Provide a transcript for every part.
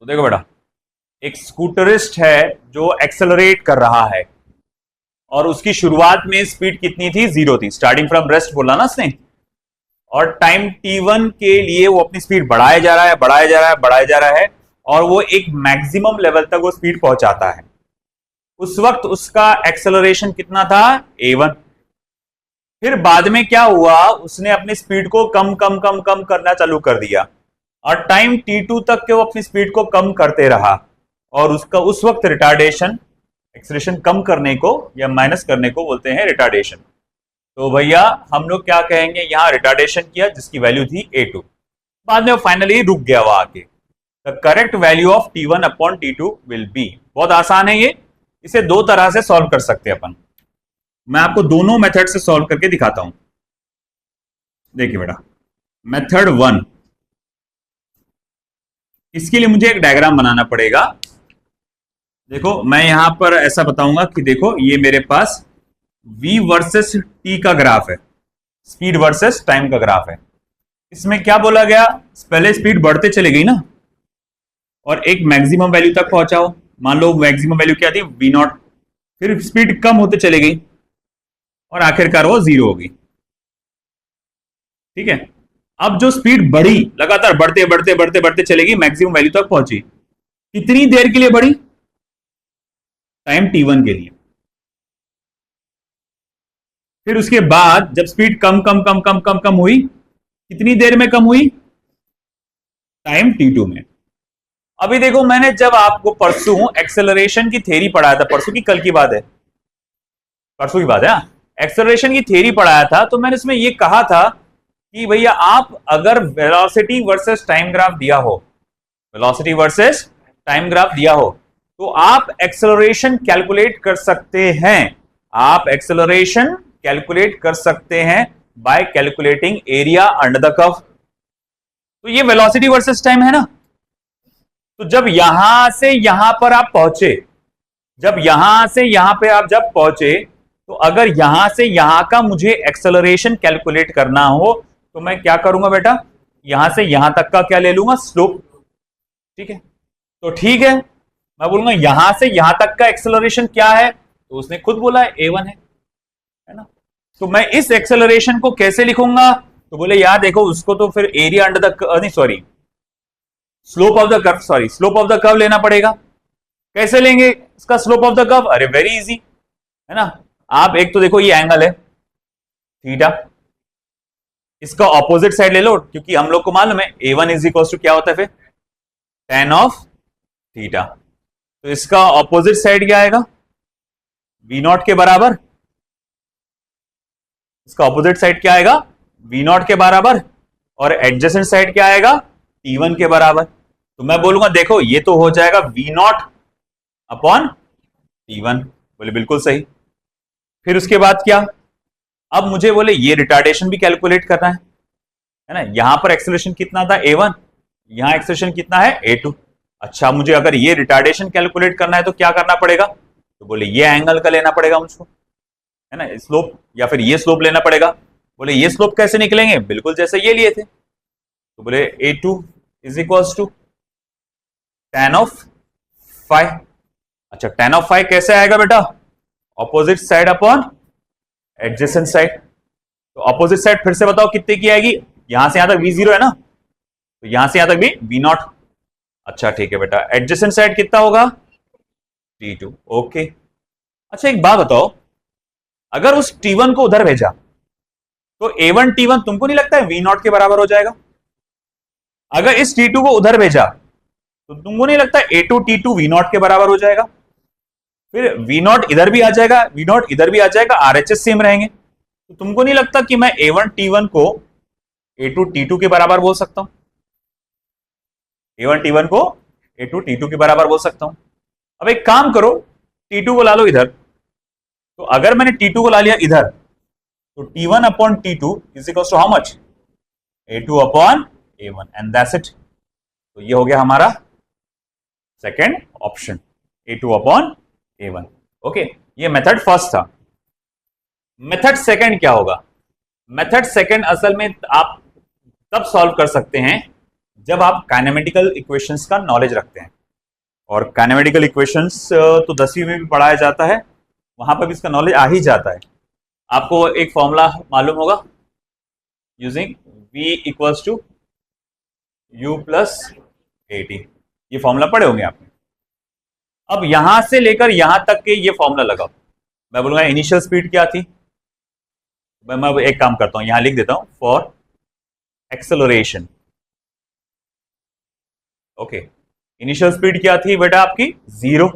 तो देखो बेटा, एक स्कूटरिस्ट है जो एक्सेलरेट कर रहा है और उसकी शुरुआत में स्पीड कितनी थी? 0 थी, स्टार्टिंग फ्रॉम रेस्ट बोला ना उसने। और टाइम t1 के लिए वो अपनी स्पीड बढ़ाया जा रहा है, बढ़ाया जा रहा है, बढ़ाया जा रहा है और वो एक मैक्सिमम लेवल तक वो स्पीड पहुंचाता है। उस वक्त उसका एक्सेलरेशन कितना था? a1। फिर बाद में क्या हुआ, उसने अपनी स्पीड को कम कम कम कम करना चालू कर दिया और टाइम t2 तक के वो अपनी स्पीड को कम करते रहा और उसका उस वक्त रिटार्डेशन, एक्सेलरेशन कम करने को या माइनस करने को बोलते हैं रिटार्डेशन। तो भैया हम लोग क्या कहेंगे, यहां रिटार्डेशन किया जिसकी वैल्यू थी a2, बाद में फाइनली रुक गया वो आके। The correct value of t1 upon t2 will be, बहुत आसान है ये, इसे दो तरह से सॉल्व कर सकते हैं अपन। मैं आपको दोनों मेथड से सॉल्व करके दिखाता हूं। देखिए बेटा, मेथड 1, इसके लिए मुझे एक डायग्राम बनाना पड़ेगा। देखो मैं यहां पर ऐसा बताऊंगा कि देखो ये मेरे पास v वर्सेस t का ग्राफ है, स्पीड वर्सेस टाइम का ग्राफ है। इसमें क्या बोला गया, पहले स्पीड बढ़ते चले गई ना और एक मैक्सिमम वैल्यू तक पहुंचाओ। मान लो मैक्सिमम वैल्यू क्या थी? v0। फिर स्पीड कम होते चले गई और आखिरकार वो 0 होगी। ठीक है, अब जो स्पीड बढ़ी, लगातार बढ़ते बढ़ते बढ़ते बढ़ते चलेगी, मैक्सिमम वैल्यू तक पहुंची। कितनी देर के लिए बढ़ी? टाइम t1 के लिए। फिर उसके बाद जब स्पीड कम कम कम कम कम कम हुई, कितनी देर में कम हुई? टाइम t2 में। अभी देखो, मैंने जब आपको परसों एक्सेलरेशन की थ्योरी पढ़ाया था, परसों की कल की बात है, परसों की बात है, एक्सेलरेशन की थ्योरी पढ़ाया था, तो मैंने इसमें यह कहा था कि भैया आप अगर वेलोसिटी वर्सेस टाइम ग्राफ दिया हो, वेलोसिटी वर्सेस टाइम ग्राफ दिया हो, तो आप एक्सेलरेशन कैलकुलेट कर सकते हैं। आप एक्सेलरेशन कैलकुलेट कर सकते हैं bye calculating area under the curve. तो ये वेलोसिटी वर्सेस टाइम है ना। तो जब यहां से यहां पर आप पहुंचे, जब यहां से यहां पे आप जब पहुंचे, तो अगर यहां से यहां का मुझे एक्सेलरेशन कैलकुलेट करना हो तो मैं क्या करूंगा बेटा, यहां से यहां तक का क्या ले लूंगा? स्लोप। ठीक है, तो ठीक है, मैं बोलूंगा यहां से यहां तक का एक्सेलरेशन क्या है, तो उसने खुद बोला है a1 है ना। तो मैं इस एक्सेलरेशन को कैसे लिखूंगा? तो बोले यार देखो, उसको तो फिर एरिया अंडर द, नहीं sorry, slope of the curve, sorry slope of the curve लेना पड़ेगा। कैसे लेंगे इसका स्लोप ऑफ द कर्व? अरे वेरी इजी है ना। आप एक तो देखो ये एंगल है थीटा, इसका ऑपोजिट साइड ले लो, क्योंकि हम लोग को मालूम है a1 इज इक्वल टू क्या होता है फिर? tan of theta. तो इसका ऑपोजिट साइड क्या आएगा? v0 के बराबर। इसका ऑपोजिट साइड क्या आएगा? v0 के बराबर। और एडजेसेंट साइड क्या आएगा? t1 के बराबर। तो मैं बोलूंगा देखो ये तो हो जाएगा v0 अपॉन t1। बोले बिल्कुल सही। फिर उसके बाद क्या? अब मुझे बोले ये रिटार्डेशन भी कैलकुलेट करना है ना। यहां पर एक्सेलरेशन कितना था? a1, यहां एक्सेलरेशन कितना है? a2। अच्छा, मुझे अगर ये रिटार्डेशन कैलकुलेट करना है तो क्या करना पड़ेगा? तो बोले ये एंगल का लेना पड़ेगा मुझको, है ना, स्लोप, या फिर ये स्लोप लेना पड़ेगा। बोले ये स्लोप कैसे निकलेंगे? बिल्कुल जैसे ये लिए थे। तो बोले a2 is equals to tan of five. अच्छा, tan ऑफ फाइव कैसे आएगा बेटा? Opposite side upon adjacent side. तो ऑपोजिट साइड फिर से बताओ कितने की आएगी? यहां से यहां तक v0 है ना, तो यहां से यहां तक भी v0। अच्छा ठीक है बेटा, एडजेसेंट साइड कितना होगा? t2। ओके। अच्छा एक बात बताओ, अगर उस t1 को उधर भेजा तो a1 t1 तुमको नहीं लगता है v0 के बराबर हो जाएगा? अगर इस t2 को उधर भेजा तो तुमको नहीं लगता a2 t2 v0 के बराबर हो जाएगा? फिर v0 इधर भी आ जाएगा, v0 इधर भी आ जाएगा, RHS सेम रहेंगे। तो तुमको नहीं लगता कि मैं a1 t1 को a2 t2 के बराबर बोल सकता हूं? a1 t1 को a2 t2 के बराबर बोल सकता हूं। अब एक काम करो, t2 को ला लो इधर। तो अगर मैंने t2 को ला लिया इधर, तो t1 upon t2 is equal to how much? a2 upon a1 and that's it. तो ये हो गया हमारा second option, a2 upon a1। Okay, ये मेथड फर्स्ट था। मेथड सेकंड क्या होगा? मेथड सेकंड असल में आप तब सॉल्व कर सकते हैं जब आप काइनेमेटिकल इक्वेशंस का नॉलेज रखते हैं, और काइनेमेटिकल इक्वेशंस तो 10वीं में भी पढ़ाया जाता है, वहां पर भी इसका नॉलेज आ ही जाता है। आपको एक फॉर्मूला मालूम होगा, using v equals to u plus a t, ये फॉर्मूला पढ़े होंगे आपने। अब यहां से लेकर यहां तक के ये फॉर्मूला लगाओ। मैं बोलूंगा इनिशियल स्पीड क्या थी, मैं एक काम करता हूं, यहां लिख देता हूं, for acceleration. Okay, initial speed क्या थी बेटा आपकी 0,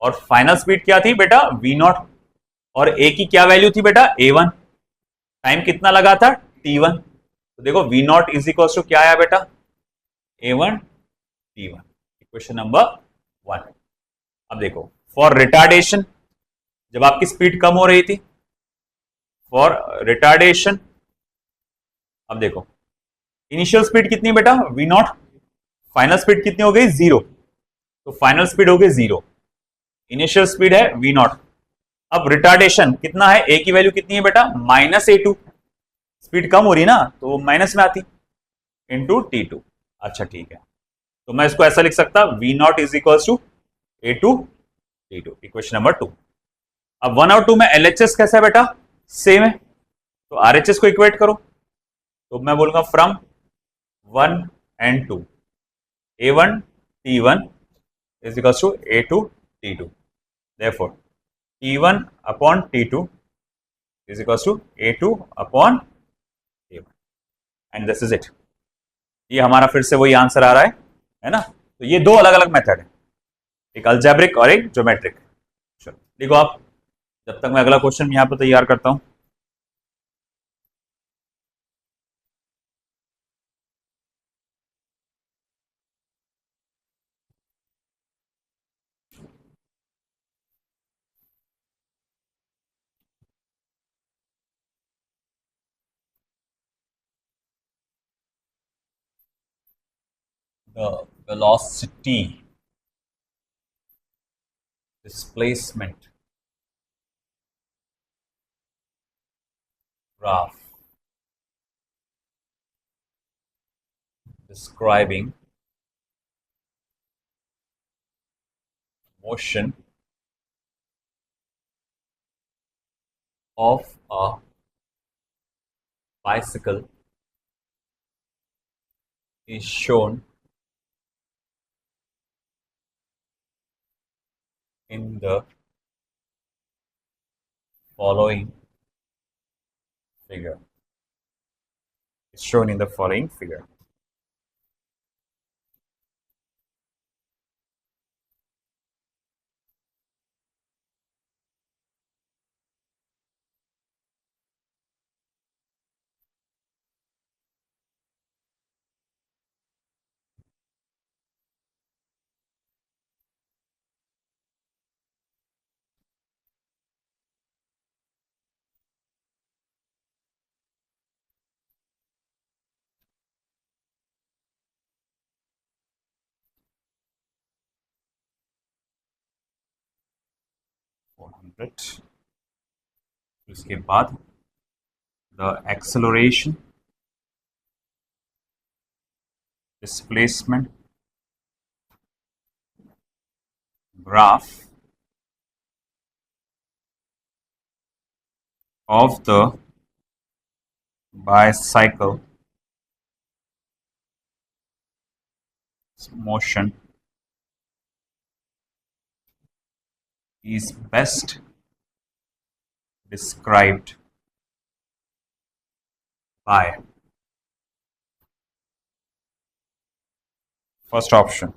और फाइनल स्पीड क्या थी बेटा v0, और ए की क्या वैल्यू थी बेटा a1, टाइम कितना लगा था t1। तो देखो v0 इज इक्वल टू क्या आया बेटा a1 t1, इक्वेशन नंबर 1। अब देखो फॉर रिटार्डेशन, जब आपकी स्पीड कम हो रही थी, फॉर रिटार्डेशन, अब देखो इनिशियल स्पीड कितनी बेटा v0, फाइनल स्पीड कितनी हो गई 0, तो फाइनल स्पीड हो गई 0, इनिशियल स्पीड है v0। अब रिटार्डेशन कितना है, ए की वैल्यू कितनी है बेटा -a2, स्पीड कम हो रही ना तो माइनस में आती, इंटू t2। अच्छा ठीक है, तो मैं इसको ऐसा लिख सकता v0 is equal to a2 t2, equation number 2। अब 1 और 2 में LHS कैसा है बेटा सेम है, तो RHS को इक्वेट करो, तो मैं बोलूंगा from 1 and 2 a1 t1 is equals to a2 t2, therefore t1 upon t2 is equals to a2 upon a1, and this is it। ये हमारा फिर से वही आंसर आ रहा है ना। तो ये दो अलग अलग मेथड है, एक अलजेब्रिक और एक ज्योमेट्रिक। चलो देखो आप, जब तक मैं अगला क्वेश्चन यहां पर तैयार करता हूं। The velocity displacement graph describing motion of a bicycle is shown in the following figure. It's shown in the following figure. उसके बाद the acceleration, displacement graph of the bicycle motion is best described by first option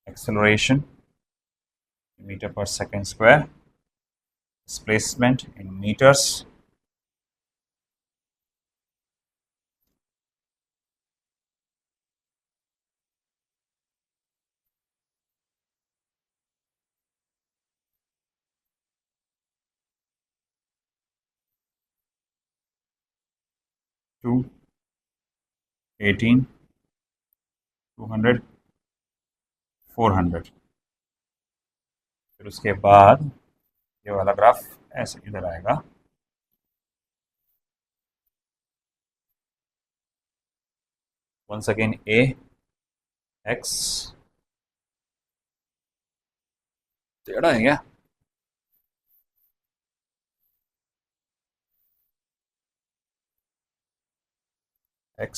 acceleration in meter per second square, displacement in meters, to 18 200 400। फिर उसके बाद ये वाला graph ऐसे इधर आएगा, once again a x टेढ़ा है क्या? x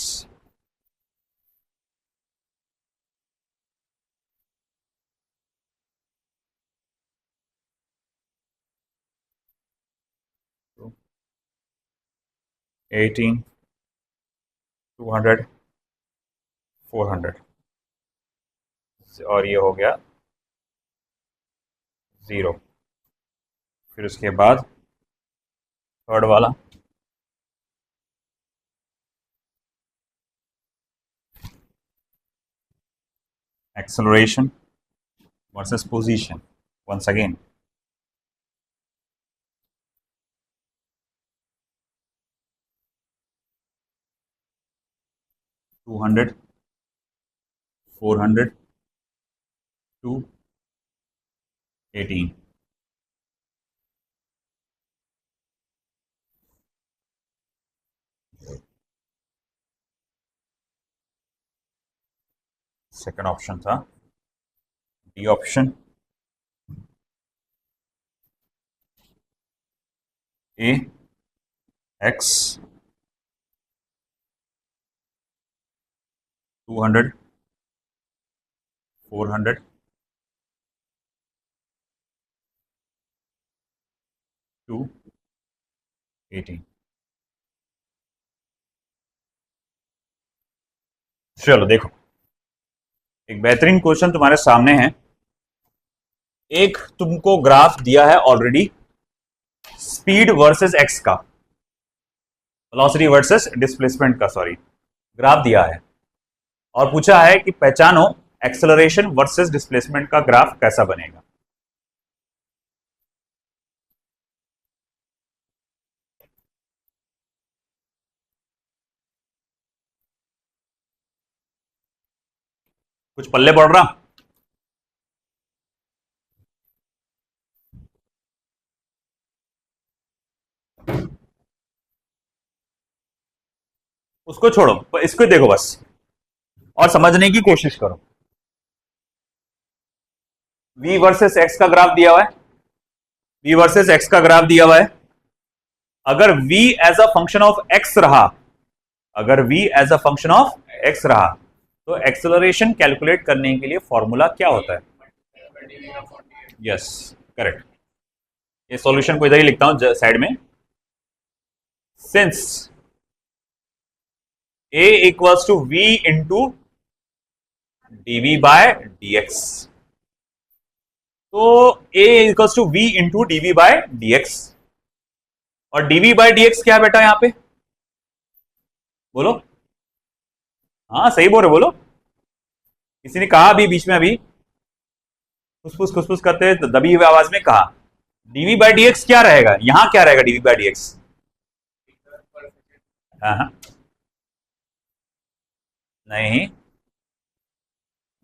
to 18 200 400 और ये हो गया 0। फिर उसके बाद थर्ड वाला acceleration versus position once again (200 400 to 18). Second option था D option, A x 200 400 to 18। चलो देखो, एक बेहतरीन क्वेश्चन तुम्हारे सामने है। एक तुमको ग्राफ दिया है ऑलरेडी, स्पीड वर्सेस एक्स का, वेलोसिटी वर्सेस डिस्प्लेसमेंट का, सॉरी, ग्राफ दिया है और पूछा है कि पहचानो एक्सेलरेशन वर्सेस डिस्प्लेसमेंट का ग्राफ कैसा बनेगा। कुछ पल्ले पड़ रहा? उसको छोड़ो, इसको देखो बस और समझने की कोशिश करो। v वर्सेस x का ग्राफ दिया हुआ है, v वर्सेस x का ग्राफ दिया हुआ है। अगर v as a function of x रहा, अगर v as a function of x रहा तो एक्सेलरेशन कैलकुलेट करने के लिए फॉर्मूला क्या होता है? Yes, correct. ये सॉल्यूशन को इधर ही लिखता हूं साइड में। Since a equals to v into dv by dx, तो a equals to v into dv by dx, और dv बाय dx क्या है बेटा यहां पे? बोलो, हाँ सही बोल रहे, बोलो। किसी ने कहा अभी बीच में, अभी खुसफुस करते दबी हुई आवाज में कहा dv बाय dx क्या रहेगा, यहां क्या रहेगा dv बाय dx? हाँ, नहीं,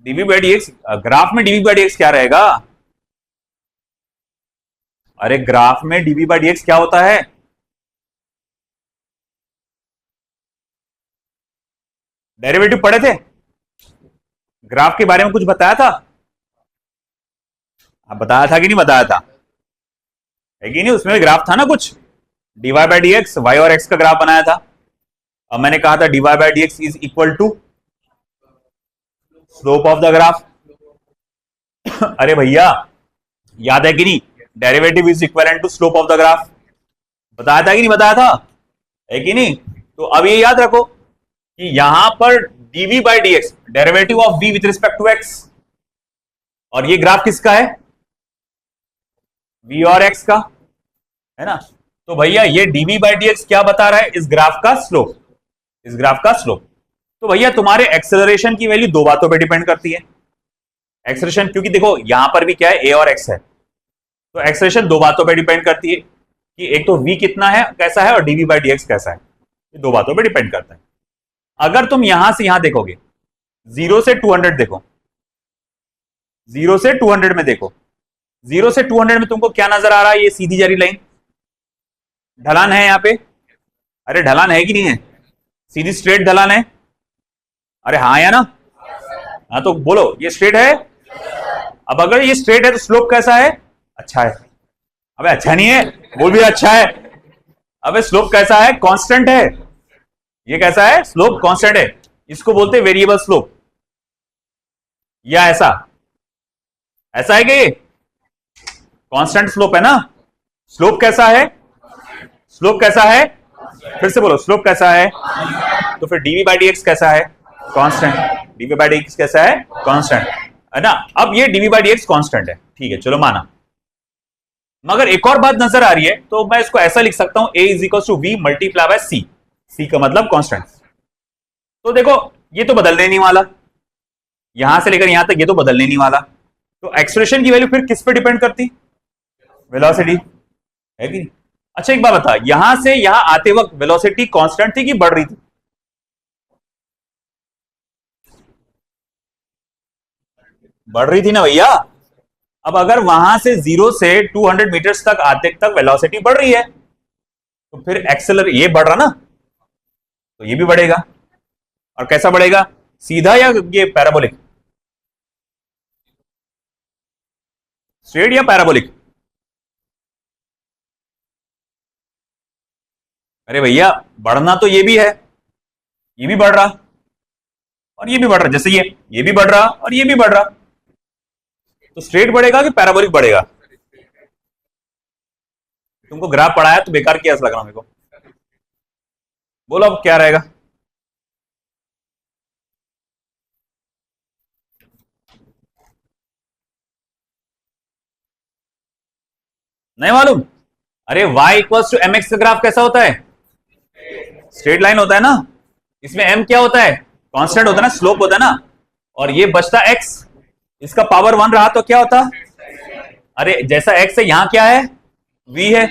dv बाय dx ग्राफ में dv बाय dx क्या रहेगा? अरे ग्राफ में dv बाय dx क्या होता है? डेरिवेटिव पढ़े थे? ग्राफ के बारे में कुछ बताया था? आप बताया था कि नहीं बताया था? है कि नहीं? उसमें भी ग्राफ था ना कुछ, dy बाय dx, y और x का ग्राफ बनाया था। अब मैंने कहा था dy by dx is equal to slope of the graph. अरे भैया याद है कि नहीं, derivative is equivalent to slope of the graph, बताया था कि नहीं बताया था? है कि नहीं? तो अब ये याद रखो कि यहां पर dv by dx derivative of v with respect to x, और ये ग्राफ किसका है? v और x का, है ना? तो भैया ये dv बाय dx क्या बता रहा है? इस ग्राफ का स्लोप, इस ग्राफ का स्लोप। तो भैया तुम्हारे एक्सेलरेशन की वैल्यू दो बातों पे डिपेंड करती है। एक्सेलरेशन, क्योंकि देखो यहां पर भी क्या है, a और x है, तो एक्सेलरेशन दो बातों पे डिपेंड करती है कि एक तो v कितना है, कैसा है, और dv बाय dx कैसा है। ये दो बातों पे डिपेंड करता है। अगर तुम यहां से यहां देखोगे, 0 से 200 देखो, 0 से 200 में देखो, 0 से 200 में तुमको क्या नजर आ रहा है? ये सीधी जा रही लाइन, ढलान है यहां पे? अरे ढलान है कि नहीं है? सीधी स्ट्रेट ढलान है। अरे हाँ या ना? हाँ तो बोलो, ये स्ट्रेट है। अब अगर ये स्ट्रेट है तो स्लोप कैसा है? अच्छा है। अबे अच्छा नहीं है, बोल भी अच्छा है। अबे स्लोप कैसा है? कांस्टेंट है। ये कैसा है? स्लोप कांस्टेंट है। इसको बोलते हैं वेरिएबल स्लोप। या ऐसा, ऐसा है कि ये कांस्टेंट स्लोप है ना? स्लोप कैसा है? स्लोप कैसा है? फिर से बोलो, स्लोप कैसा है? तो फिर डीवी बाई डी एक्स कैसा है? Constant. Dv by d x कैसा है? कांस्टेंट, है ना? अब ये dv by d x constant है, ठीक है, चलो माना। मगर एक और बात नजर आ रही है, तो मैं इसको ऐसा लिख सकता हूं, A is equal to V multiply by C. C का मतलब कांस्टेंट। तो देखो, ये तो बदलने नहीं वाला, यहां से लेकर यहां तक ये तो बदलने नहीं वाला। तो एक्सप्रेशन की वैल्यू फिर किस पे डिपेंड करती? वेलोसिटी, है कि नहीं? अच्छा एक बात बता, यहां से यहां आते वक्त वेलोसिटी कांस्टेंट थी कि बढ़ रही थी? बढ़ रही थी ना भैया। अब अगर वहां से 0 से 200 मीटर्स तक आते तक वेलोसिटी बढ़ रही है, तो फिर एक्सेलर ये बढ़ रहा ना, तो ये भी बढ़ेगा। और कैसा बढ़ेगा? सीधा या ये पैराबोलिक? स्ट्रेट या पैराबोलिक? अरे भैया, बढ़ना तो ये भी है, ये भी बढ़ रहा और ये भी बढ़ रहा, जैसे ये भी बढ़ रहा और ये भी बढ़ रहा। तो स्ट्रेट बढ़ेगा कि पैराबोलिक बढ़ेगा? तुमको ग्राफ पढ़ाया तो बेकार किया लग रहा मेरे को। बोलो अब क्या रहेगा? नहीं मालूम? अरे y equals to m x का ग्राफ कैसा होता है? स्ट्रेट लाइन होता है ना। इसमें m क्या होता है? कांस्टेंट होता है ना, स्लोप होता है ना। और ये बचता x, इसका पावर 1 रहा तो क्या होता? अरे जैसा x है, यहां क्या है? v है।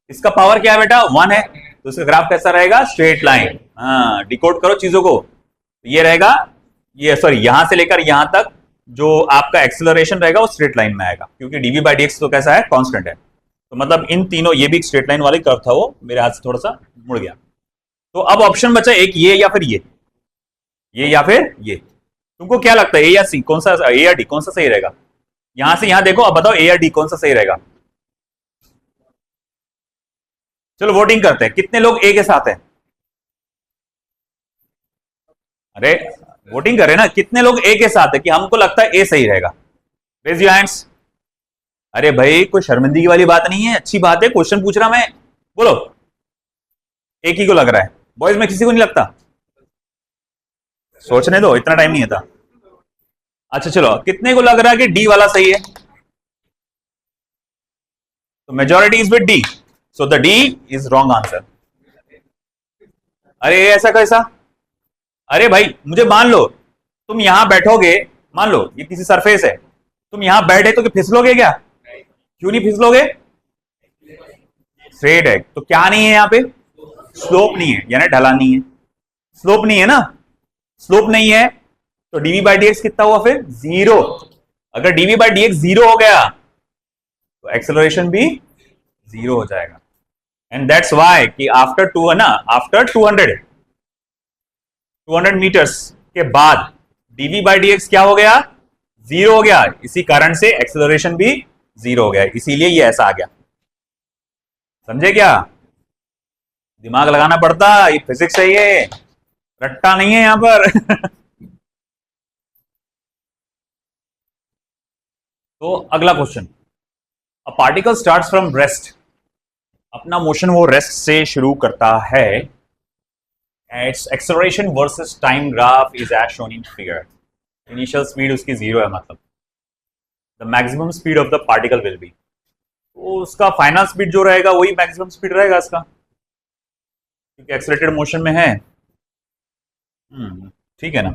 इसका पावर क्या है बेटा? 1 है। तो इसका ग्राफ कैसा रहेगा? Straight line. हाँ, डिकोड करो चीजों को। ये रहेगा, ये सॉरी, यहां से लेकर यहां तक जो आपका एक्सेलरेशन रहेगा वो स्ट्रेट लाइन में आएगा, क्योंकि डीवी बाई डी एक्स तो कैसा है? कांस्टेंट है। तो मतलब इन तीनों, ये भी स्ट्रेट लाइन वाली कर्व था, वो मेरे हाथ से थोड़ा सा मुड़ गया। तो अब ऑप्शन बचा एक, ये या फिर ये या फिर ये। तुमको क्या लगता है, ए या सी, कौन सा, ए या डी, कौन सा सही रहेगा? यहां से यहां देखो, अब बताओ ए या डी कौन सा सही रहेगा? चलो वोटिंग करते हैं, कितने लोग ए के साथ हैं? अरे वोटिंग कर रहे हैं ना, कितने लोग ए के साथ है कि हमको लगता है ए सही रहेगा? Raise your hands. अरे भाई कोई शर्मिंदगी वाली बात नहीं है, अच्छी बात है, क्वेश्चन पूछ रहा मैं। बोलो, एक ही को लग रहा है, बॉयज में किसी को नहीं लगता? सोचने दो, इतना टाइम नहीं था। अच्छा चलो, कितने को लग रहा है कि डी वाला सही है? तो majority is with D, so the D is wrong answer. अरे ऐसा कैसा? अरे भाई मुझे मान लो, तुम यहां बैठोगे, मान लो ये किसी सरफेस है, तुम यहां बैठे तो फिसलोगे क्या? क्यों नहीं फिसलोगे? स्ट्रेट है तो क्या नहीं है यहाँ पे? स्लोप नहीं है, यानी ढलान नहीं है। स्लोप नहीं है ना, स्लोप नहीं है, तो डीवी बाई डी एक्स कितना हुआ फिर? 0। अगर डीवी बाई डी एक्स 0 हो गया तो एक्सेलरेशन भी 0 हो जाएगा। एंड दैट्स वाई कि आफ्टर 2 है ना, आफ्टर 200 मीटर्स के बाद डीवी बाई डी एक्स क्या हो गया? 0 हो गया। इसी कारण से एक्सेलरेशन भी 0 हो गया, इसीलिए ये ऐसा आ गया। समझे क्या? दिमाग लगाना पड़ता, ये फिजिक्स है, ये रट्टा नहीं है यहां पर। तो अगला question, a particle starts from rest. अपना मोशन वो रेस्ट से शुरू करता है। Its acceleration versus time graph is as shown in figure. Initial speed उसकी 0 है, मतलब the maximum speed of the particle will be, तो उसका फाइनल स्पीड जो रहेगा वही मैक्सिमम स्पीड रहेगा इसका, क्योंकि एक्सेलरेटेड मोशन में है। ठीक है ना?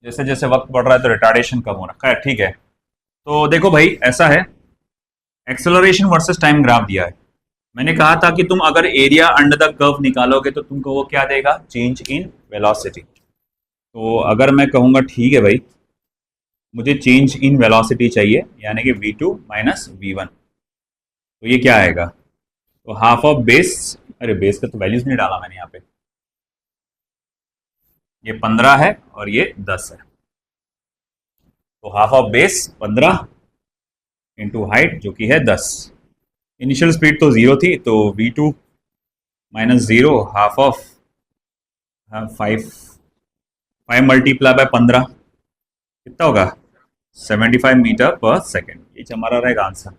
जैसे जैसे वक्त बढ़ रहा है तो रिटार्डेशन कम हो रहा है, ठीक है। तो देखो भाई ऐसा है, एक्सेलरेशन वर्सेस टाइम ग्राफ दिया है। मैंने कहा था कि तुम अगर एरिया अंडर द कर्व निकालोगे तो तुमको वो क्या देगा? Change in velocity. तो अगर मैं कहूंगा ठीक है भाई, मुझे चेंज इन वेलोसिटी चाहिए, यानी कि v2 माइनस v1, तो ये क्या आएगा? तो हाफ ऑफ बेस, अरे बेस का तो वैल्यूज नहीं डाला मैंने यहाँ पे, ये 15 है और ये 10 है, तो half of base 15 into height जो कि है 10। इनिशियल स्पीड तो 0 थी, तो v2 minus 0 half of 5 multiply bye 15 कितना होगा 75 मीटर पर सेकेंड। ये हमारा रहेगा answer,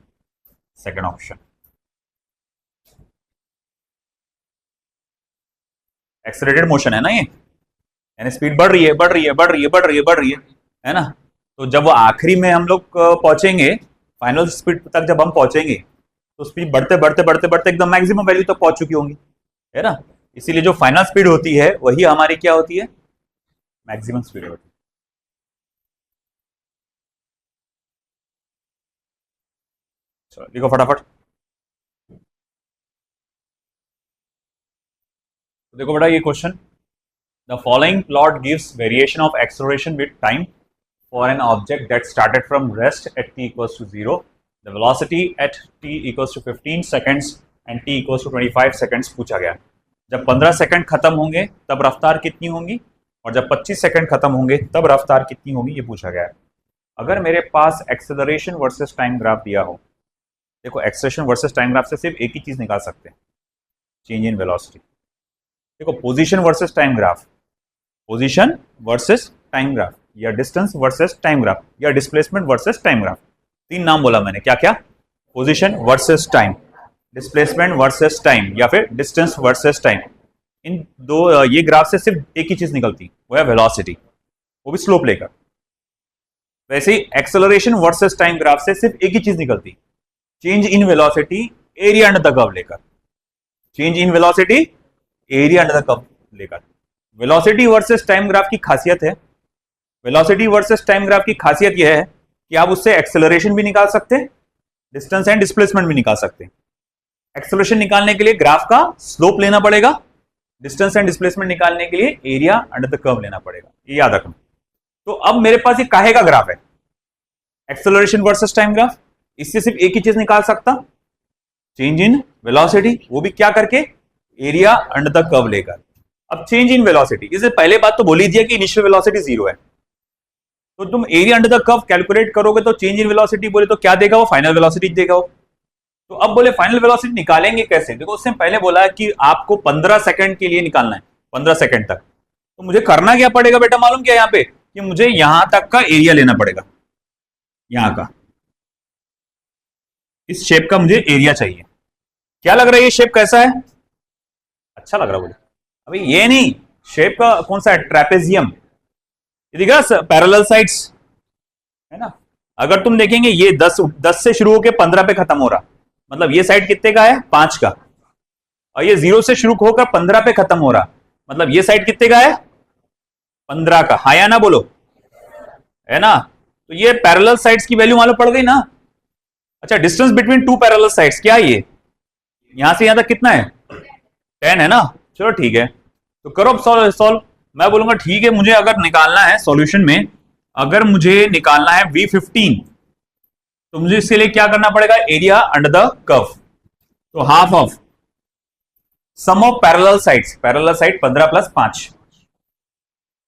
second option. Accelerated motion है ना ये, यानी स्पीड बढ़ रही है बढ़ रही है बढ़ रही है बढ़ रही है बढ़ रही है ना। तो जब वो आखिरी में हम लोग पहुंचेंगे, फाइनल स्पीड तक जब हम पहुंचेंगे, तो स्पीड बढ़ते बढ़ते बढ़ते बढ़ते एकदम मैक्सिमम वैल्यू तक पहुंच चुकी होंगी, है ना। इसीलिए जो फाइनल स्पीड होती है वही हमारी क्या होती है, मैक्सिमम स्पीड होती है। चलो लिखो फटाफट। तो देखो बेटा ये question, the following plot gives variation of acceleration with time for an object that started from rest at t equals to 0, the velocity at t equals to 15 seconds and t equals to 25 seconds पूछा गया। जब 15 second खत्म होंगे तब रफ्तार कितनी होंगी, और जब 25 सेकंड खत्म होंगे तब रफ्तार कितनी होगी, ये पूछा गया है। अगर मेरे पास एक्सेलरेशन वर्सेस टाइम ग्राफ दिया हो, देखो एक्सेलरेशन वर्सेस टाइम ग्राफ से सिर्फ एक ही चीज निकाल सकते हैं, चेंज इन वेलोसिटी। देखो position versus time graph, position versus time graph, या डिस्टेंस वर्सेस टाइम ग्राफ, या डिस्प्लेसमेंट वर्सेस टाइम ग्राफ। तीन नाम बोला मैंने, क्या क्या, position versus time, displacement versus time, या फिर डिस्टेंस वर्सेस टाइम। इन दो ये ग्राफ से सिर्फ एक ही चीज निकलती, वो है वेलोसिटी, वो भी स्लोप लेकर। वैसे ही एक्सेलरेशन वर्सेस टाइम ग्राफ से सिर्फ एक ही चीज निकलती, change in velocity area under the curve लेकर, change in velocity area under the curve लेकर। वेलोसिटी वर्सेस टाइम ग्राफ की खासियत है, वेलोसिटी वर्सेस टाइम ग्राफ की खासियत यह है कि आप उससे एक्सेलरेशन भी निकाल सकते हैं, डिस्टेंस एंड डिस्प्लेसमेंट भी निकाल सकते हैं। एक्सेलरेशन निकालने के लिए ग्राफ का स्लोप लेना पड़ेगा, डिस्टेंस एंड डिस्प्लेसमेंट निकालने के लिए एरिया अंडर द कर्व लेना पड़ेगा, ये याद रखना। तो अब मेरे पास ये काहे का ग्राफ है, एक्सेलरेशन वर्सेस टाइम ग्राफ, इससे सिर्फ एक ही चीज निकाल सकता, चेंज इन वेलोसिटी, वो भी क्या करके, एरिया अंडर द कर्व लेकर। अब चेंज इन वेलोसिटी, इससे पहले बात तो बोल ही दिया कि इनिशियल वेलोसिटी 0 है, तो तुम area under the curve calculate करोगे तो चेंज इन वेलोसिटी बोले तो क्या देगा वो, फाइनल वेलोसिटी देगा वो। तो अब बोले फाइनल वेलोसिटी निकालेंगे कैसे, देखो उससे पहले बोला है कि आपको 15 सेकंड के लिए निकालना है, 15 सेकंड तक। तो मुझे करना क्या पड़ेगा बेटा, मालूम क्या यहाँ पे, कि मुझे यहां तक का एरिया लेना पड़ेगा, यहां का, इस शेप का मुझे एरिया चाहिए। क्या लग रहा है ये शेप कैसा है, अच्छा लग रहा है बोले, अभी ये नहीं, शेप का कौन सा है, ट्रेपेजियम, ये दिख रहा पैरेलल साइड्स, है ना। अगर तुम देखेंगे ये 10 से शुरू होकर 15 पे खत्म हो रहा, मतलब ये साइड कितने का है, 5 का, और ये 0 से शुरू होकर 15 पे खत्म हो रहा, मतलब ये साइड कितने का है, 15 का, हाँ या ना बोलो, है ना। तो ये पैरेलल साइड्स की वैल्यू मालूम पड़ गई ना। अच्छा, distance between two parallel sides क्या है, ये यहां से यहां तक कितना है, 10 है ना। चलो ठीक है, तो करो अब सॉल्व। मैं बोलूंगा ठीक है, मुझे अगर निकालना है सॉल्यूशन में, अगर मुझे निकालना है V15, तो मुझे इसके लिए क्या करना पड़ेगा, एरिया अंडर द कर्व, तो half of sum of parallel sides, parallel side 15 plus 5,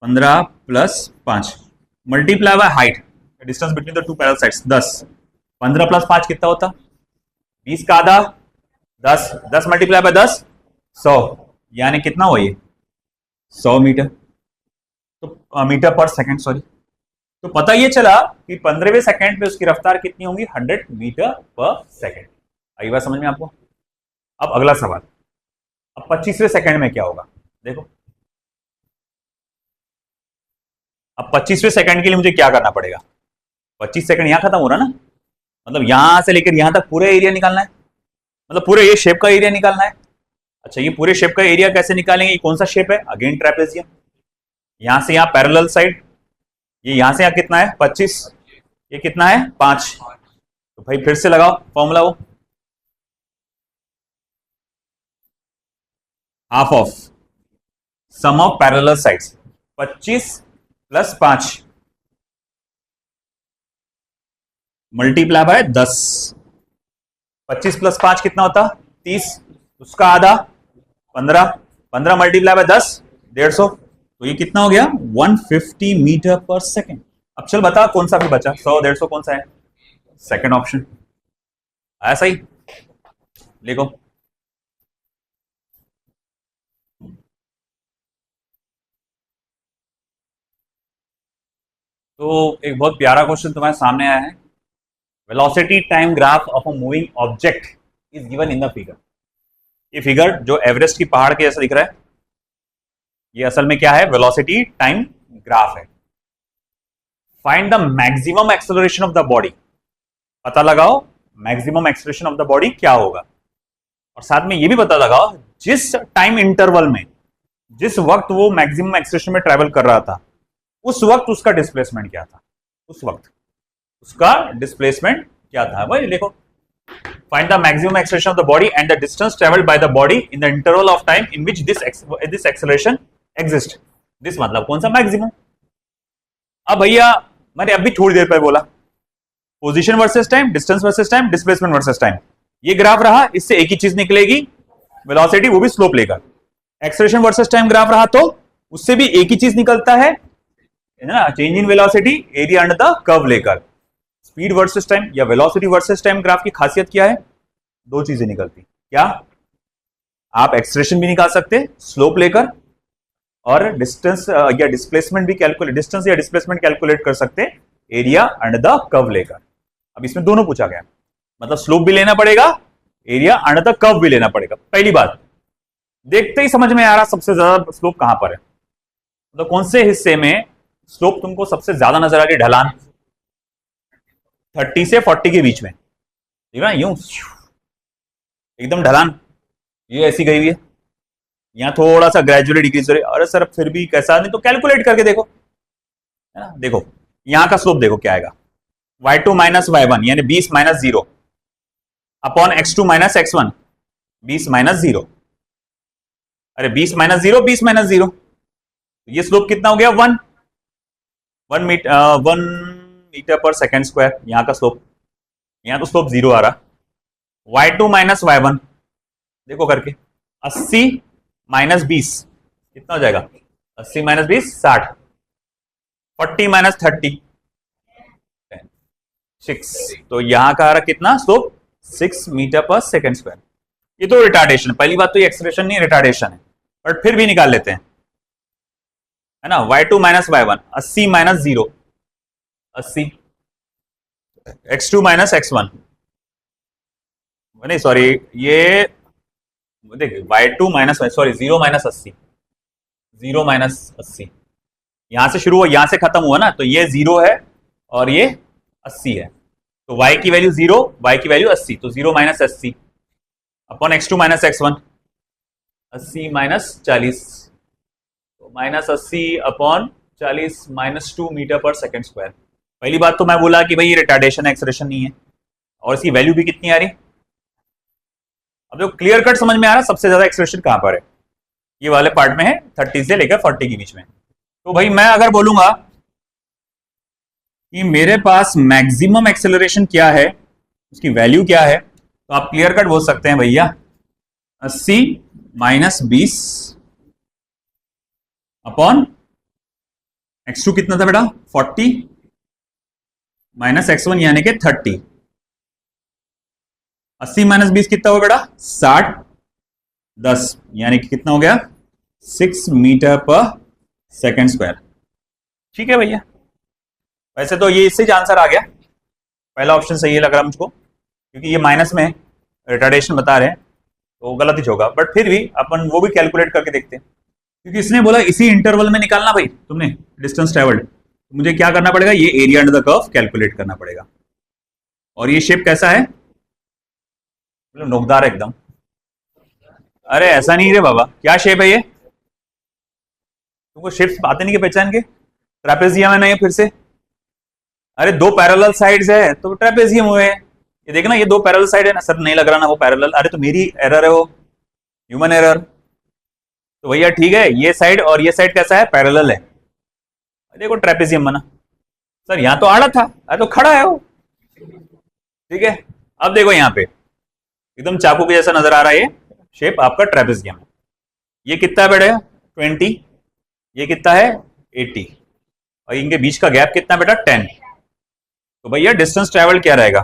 15 plus 5 multiply by height, distance between the two parallel sides 10, 15 plus 5 कितना होता, 20 का आधा, 10, 10 मल्टीप्लाई बाय 10 100, यानी कितना हुआ ये 100 मीटर, तो मीटर पर सेकंड, सॉरी। तो पता ये चला कि 15वें सेकंड पे उसकी रफ्तार कितनी होगी, 100 मीटर पर सेकंड। आई बात समझ में आपको। अब अगला सवाल, अब 25वें सेकंड में क्या होगा, देखो अब 25वें सेकंड के लिए मुझे क्या करना पड़ेगा, 25 सेकंड यहां खत्म हो रहा ना, मतलब यहां से लेकर यहां तक पूरा एरिया निकालना है, मतलब पूरे ये शेप का एरिया निकालना है। अच्छा, ये पूरे शेप का एरिया कैसे निकालेंगे, ये कौन सा शेप है, अगेन ट्रेपेजियम, यहां से यहां पैरेलल साइड, ये यहां से यहां कितना है 25, ये कितना है 5, तो भाई फिर से लगाओ फॉर्मूला, वो half of sum of parallel sides 25 plus 5 multiply by 10, 25 plus 5 कितना होता 30, उसका आधा 15, 15 मल्टीप्लाई बाय 10 150, तो ये कितना हो गया 150 मीटर पर सेकेंड। अब चल बता कौन सा भी बचा, 100 150 कौन सा है, सेकेंड ऑप्शन आया सही, लिखो। तो एक बहुत प्यारा क्वेश्चन तुम्हारे सामने आया है, velocity time graph of a moving object is given in the figure. ये फिगर जो एवरेस्ट की पहाड़ के जैसा दिख रहा है, ये असल में क्या है, वेलोसिटी टाइम ग्राफ है। Find the maximum acceleration of the body, पता लगाओ maximum acceleration of the body क्या होगा, और साथ में ये भी पता लगाओ जिस टाइम इंटरवल में, जिस वक्त वो मैक्सिमम एक्सेलरेशन में ट्रेवल कर रहा था, उस वक्त उसका डिस्प्लेसमेंट क्या था, उस वक्त उसका डिस्प्लेसमेंट क्या था। भाई देखो, find the maximum acceleration of the body and the distance traveled by the body in the interval of time in which this acceleration exists। this मतलब कौन सा मैक्सिमम। अब भैया मैंने अभी थोड़ी देर पहले बोला position versus time, distance versus time, displacement versus time, ये ग्राफ रहा, इससे एक ही चीज निकलेगी, वेलोसिटी, वो भी स्लोप लेकर। एक्सेलरेशन वर्सेस टाइम ग्राफ रहा तो उससे भी एक ही चीज निकलता है ना, change in velocity area under the curve लेकर। स्पीड वर्सेस टाइम या वेलोसिटी वर्सेस टाइम ग्राफ की खासियत क्या है, दो चीजें निकलती, क्या, आप एक्सेलरेशन भी निकाल सकते स्लोप लेकर, और डिस्टेंस या डिस्प्लेसमेंट भी कैलकुलेट, डिस्टेंस या डिस्प्लेसमेंट कैलकुलेट कर सकते एरिया अंडर द कर्व लेकर। अब इसमें दोनों पूछा गया, मतलब स्लोप भी लेना पड़ेगा, एरिया अंडर द कर्व भी लेना पड़ेगा। पहली बात देखते ही समझ में आ रहा सबसे ज्यादा स्लोप कहां पर है, मतलब कौन से हिस्से में स्लोप तुमको सबसे ज्यादा नजर आ रही, ढलान 30 से 40 के बीच में, ठीक है ना, यूं एकदम ढलान, ये ऐसी गई हुई है, यहां थोड़ा सा ग्रेजुअली डिक्रीज हो रही है, अरे सर फिर भी कैसा, नहीं तो कैलकुलेट करके देखो, है ना। देखो यहां का स्लोप देखो क्या आएगा, y2 माइनस y1 यानी 20 minus 0 upon x2 minus x1, 20 minus 0, अरे 20 माइनस 0, 20 माइनस 0, ये स्लोप कितना हो गया 1 मीटर पर सेकेंड स्क्वायर, यहां का स्लोप, यहां तो स्लोप 0 आ रहा। y2 माइनस y1 देखो करके 80 माइनस 20 कितना हो जाएगा, 80 माइनस 20 60, 40 माइनस 30 6, तो यहां का आ रहा कितना स्लोप 6 मीटर पर सेकेंड स्क्वायर। ये तो रिटार्डेशन, पहली बात तो ये एक्सेलरेशन नहीं रिटार्डेशन है, बट फिर भी निकाल लेते हैं, है ना। y2 minus y1 80 minus 0 80, x2 minus x1, नहीं सॉरी ये देखिए y2 minus, sorry 0 minus 80, 0 minus 80, यहां से शुरू हुआ यहां से खत्म हुआ ना, तो ये 0 है और ये 80 है, तो y की वैल्यू 0, y की वैल्यू 80, तो 0 minus 80 upon x2 minus x1, 80 minus 40, तो माइनस 80 अपॉन 40 माइनस 2 मीटर पर सेकेंड स्क्वायर। पहली बात तो मैं बोला कि भाई ये रिटार्डेशन एक्सेलरेशन नहीं है, और इसकी वैल्यू भी कितनी आ रही, अब देखो क्लियर कट समझ में आ रहा है सबसे ज्यादा एक्सेलरेशन कहां पर है, ये वाले पार्ट में है 30 से लेकर 40 के बीच में। तो भाई मैं अगर बोलूंगा कि मेरे पास मैक्सिमम एक्सेलरेशन क्या है, उसकी वैल्यू क्या है, तो आप क्लियर कट बोल सकते हैं भैया 80 माइनस 20 अपॉन x2 कितना था बेटा 40 माइनस x1 यानी कि 30, 80 माइनस 20 कितना हुआ बेटा 60, 10 यानी कि कितना हो गया 6 मीटर पर सेकेंड स्क्वायर। ठीक है भैया, वैसे तो ये इससे आंसर आ गया, पहला ऑप्शन सही है लग रहा मुझको, क्योंकि ये माइनस में रिटार्डेशन बता रहे हैं तो गलत ही होगा, बट फिर भी अपन वो भी कैलकुलेट करके देखते हैं, क्योंकि इसने बोला इसी इंटरवल में निकालना भाई तुमने डिस्टेंस ट्रेवल्ड, तो मुझे क्या करना पड़ेगा, ये area under the curve calculate करना पड़ेगा। और ये शेप कैसा है, मतलब नोकदार एकदम, अरे ऐसा नहीं रे बाबा, क्या शेप है ये, तुमको शेप्स आते नहीं के पहचान के, ट्रेपेजियम है ना ये फिर से, अरे दो पैरेलल साइड्स है तो ट्रेपेजियम हुए, ये देखना ये दो पैरेलल साइड है ना, सर नहीं लग रहा ना वो पैरेलल, अरे तो मेरी एरर है वो, ह्यूमन एरर, तो भैया ठीक है ये साइड और ये साइड कैसा है पैरेलल है, देखो ट्रेपेजियम बना, सर यहां तो आड़ा था, अरे तो खड़ा है वो, ठीक है। अब देखो यहाँ पे एकदम चाकू के जैसा नजर आ रहा है ये शेप आपका ट्रेपेजियम है, ये कितना बेटा 20, ये कितना है 80, और इनके बीच का गैप कितना बेटा 10। तो भैया डिस्टेंस ट्रेवल क्या रहेगा,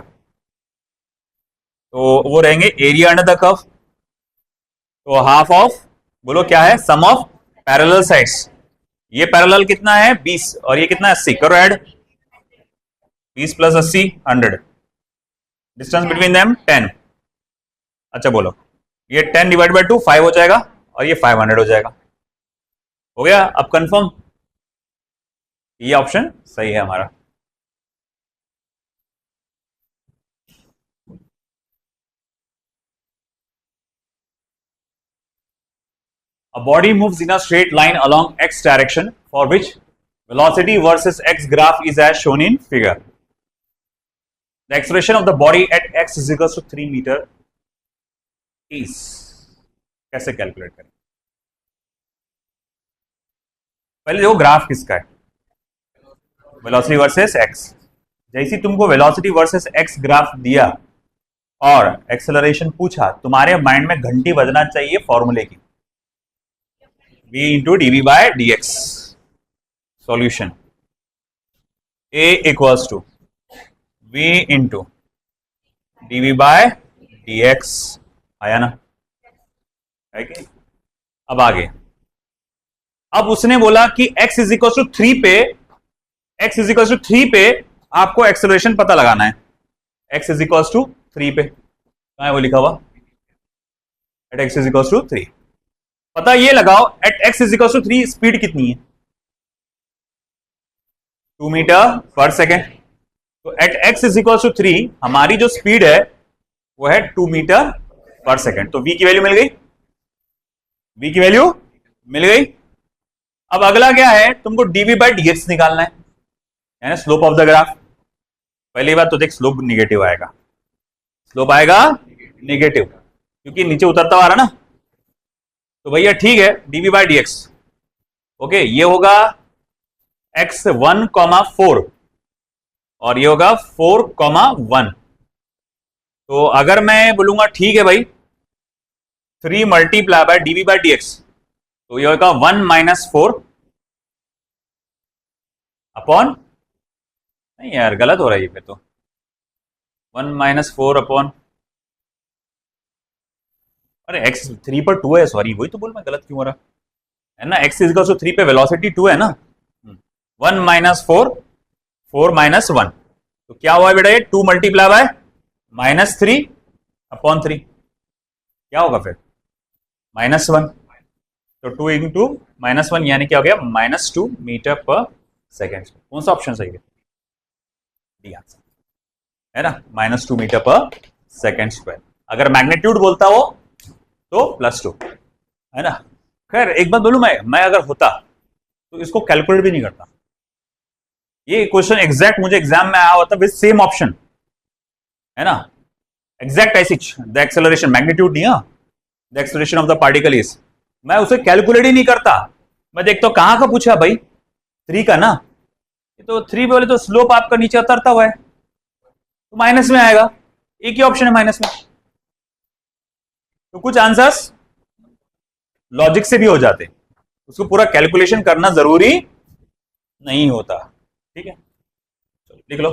तो वो रहेंगे एरिया अंडर द कर्व, तो हाफ ऑफ, बोलो क्या है, सम ऑफ पैरेलल साइड्स। ये पैरेलल कितना है 20 और ये कितना है 80, करो add, 20 plus 80 100, distance between them 10। अच्छा बोलो, ये 10 डिवाइड बाई 2 5 हो जाएगा और ये 500 हो जाएगा। हो गया अब कंफर्म, ये ऑप्शन सही है हमारा। A body moves in a straight line along x direction for which velocity versus x graph is as shown in figure. The acceleration of the body at x is equals to 3 meter is, कैसे calculate करें? पहले देखो graph किसका है, velocity versus x. जैसे तुमको velocity versus x graph दिया और एक्सेलरेशन पूछा, तुम्हारे माइंड में घंटी बजना चाहिए फॉर्मूले की, v into d v by d x. Solution a equals to v into d v by d x, आया ना, है कि? अब आगे, अब उसने बोला कि x इज इक्वल टू 3 पे, x इज इक्वल टू 3 पे आपको एक्सेलरेशन पता लगाना है। x इज इक्वल टू 3 पे कहां है वो लिखा हुआ, at x is equal to 3। पता ये लगाओ at x is equal to 3 speed कितनी है, 2 मीटर पर सेकेंड। तो at x is equal to 3 हमारी जो स्पीड है वो है 2 मीटर पर सेकेंड। तो v की वैल्यू मिल गई, v की वैल्यू मिल गई। अब अगला क्या है, तुमको dv बाई dx निकालना है, यानी स्लोप ऑफ द ग्राफ। पहली बात तो देख, स्लोप निगेटिव आएगा, स्लोप आएगा निगेटिव क्योंकि नीचे उतरता आ रहा ना। तो भैया ठीक है, dv बाई dx, ओके, ये होगा x1, 4 और ये होगा 4, 1। तो अगर मैं बोलूंगा ठीक है भाई 3 multiply by dv by dx, तो ये होगा 1 माइनस 4 अपॉन, नहीं यार गलत हो रहा है ये पे, तो 1 माइनस 4 अपॉन, अरे x 3 पर 2 है, सॉरी वही तो बोल, मैं गलत क्यों हो रहा है ना, x इज 3 पे वेलोसिटी 2 है ना, 1 माइनस 4, 4 माइनस 1, तो क्या हुआ बेटा ये 2 मल्टीप्लाई बाय माइनस 3 अपॉन 3, क्या होगा फिर माइनस 1। तो 2 इंटू माइनस 1 यानी क्या हो गया -2 मीटर पर सेकेंड। कौन सा ऑप्शन सही है, डी आंसर है ना, -2 मीटर पर सेकेंड स्क्वायर। अगर मैग्नीट्यूड बोलता हो तो +2 है ना। खैर एक बात बोलूं, मैं अगर होता तो इसको कैलकुलेट भी नहीं करता, ये क्वेश्चन एग्जैक्ट मुझे एग्जाम में आया होता विद सेम ऑप्शन, है ना, एग्जैक्ट ऐसी, द एक्सेलरेशन मैग्नीट्यूड नहीं, the acceleration of the particle is, मैं उसे कैलकुलेट ही नहीं करता। मैं देखता हूं कहां का पूछा भाई, 3 का ना, तो 3 बोले तो स्लोप आपका नीचे उतरता हुआ है, तो माइनस में आएगा, एक ही ऑप्शन है माइनस में। तो कुछ आंसर्स लॉजिक से भी हो जाते, उसको पूरा कैलकुलेशन करना जरूरी नहीं होता। ठीक है, चलो लिख लो।